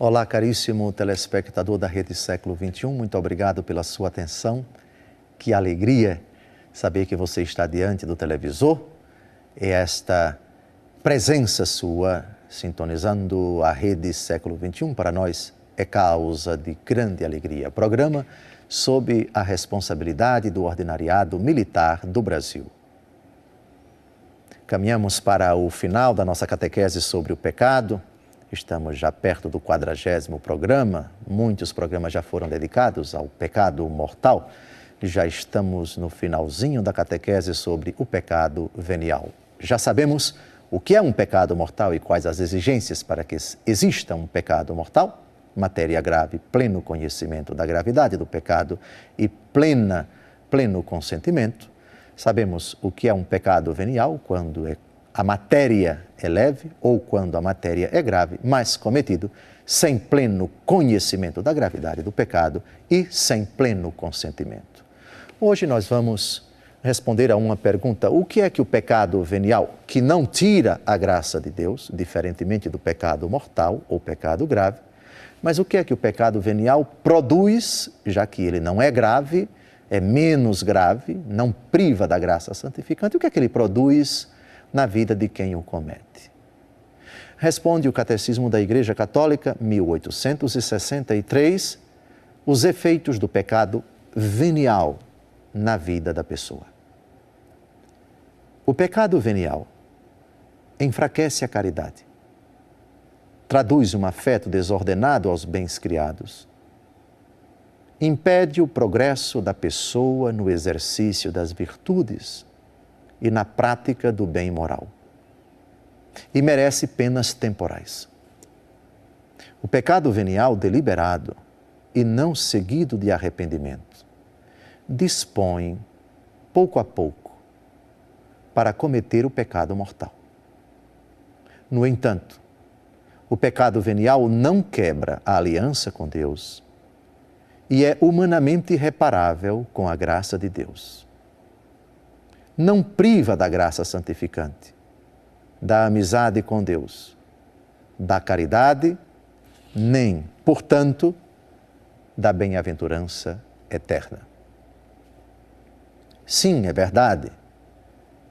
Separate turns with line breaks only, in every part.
Olá, caríssimo telespectador da Rede Século XXI, muito obrigado pela sua atenção. Que alegria saber que você está diante do televisor e esta presença sua, sintonizando a Rede Século XXI, para nós é causa de grande alegria. Programa sob a responsabilidade do Ordinariado Militar do Brasil. Caminhamos para o final da nossa catequese sobre o pecado. Estamos já perto do 40º programa, muitos programas já foram dedicados ao pecado mortal. Já estamos no finalzinho da catequese sobre o pecado venial. Já sabemos o que é um pecado mortal e quais as exigências para que exista um pecado mortal. Matéria grave, pleno conhecimento da gravidade do pecado e pleno consentimento. Sabemos o que é um pecado venial, quando a matéria é leve ou quando a matéria é grave, mas cometido sem pleno conhecimento da gravidade do pecado e sem pleno consentimento. Hoje nós vamos responder a uma pergunta: o que é que o pecado venial, que não tira a graça de Deus, diferentemente do pecado mortal ou pecado grave, mas o que é que o pecado venial produz, já que ele não é grave, é menos grave, não priva da graça santificante, o que é que ele produz na vida de quem o comete? Responde o Catecismo da Igreja Católica, 1863, os efeitos do pecado venial na vida da pessoa. O pecado venial enfraquece a caridade, traduz um afeto desordenado aos bens criados, impede o progresso da pessoa no exercício das virtudes e na prática do bem moral, e merece penas temporais. O pecado venial deliberado e não seguido de arrependimento dispõe, pouco a pouco, para cometer o pecado mortal. No entanto, o pecado venial não quebra a aliança com Deus e é humanamente reparável com a graça de Deus. Não priva da graça santificante, da amizade com Deus, da caridade, nem, portanto, da bem-aventurança eterna. Sim, é verdade,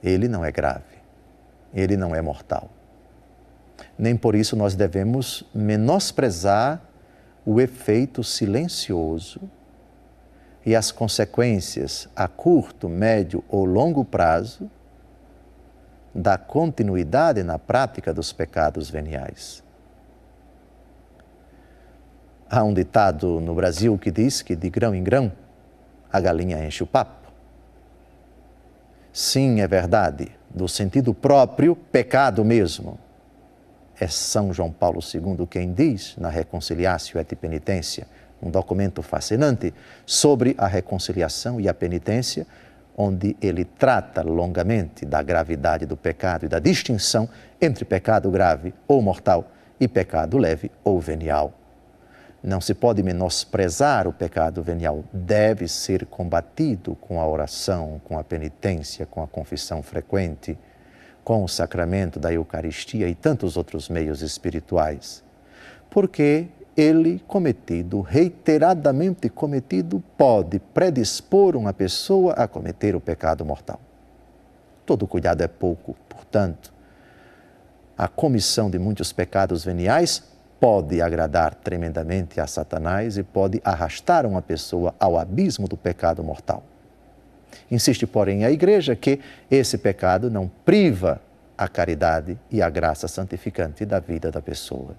ele não é grave, ele não é mortal. Nem por isso nós devemos menosprezar o efeito silencioso e as consequências a curto, médio ou longo prazo da continuidade na prática dos pecados veniais. Há um ditado no Brasil que diz que de grão em grão a galinha enche o papo. Sim, é verdade, do sentido próprio, pecado mesmo. É São João Paulo II quem diz, na Reconciliatio et Penitência, um documento fascinante sobre a reconciliação e a penitência, onde ele trata longamente da gravidade do pecado e da distinção entre pecado grave ou mortal e pecado leve ou venial. Não se pode menosprezar o pecado venial, deve ser combatido com a oração, com a penitência, com a confissão frequente, com o sacramento da Eucaristia e tantos outros meios espirituais, porque ele cometido, reiteradamente cometido, pode predispor uma pessoa a cometer o pecado mortal. Todo cuidado é pouco, portanto, a comissão de muitos pecados veniais pode agradar tremendamente a Satanás e pode arrastar uma pessoa ao abismo do pecado mortal. Insiste, porém, a Igreja que esse pecado não priva a caridade e a graça santificante da vida da pessoa.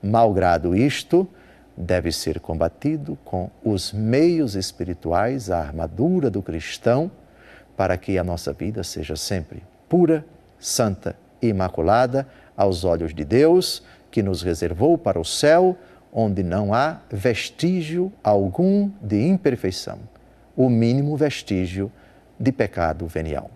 Malgrado isto, deve ser combatido com os meios espirituais, a armadura do cristão, para que a nossa vida seja sempre pura, santa e imaculada aos olhos de Deus, que nos reservou para o céu, onde não há vestígio algum de imperfeição, o mínimo vestígio de pecado venial.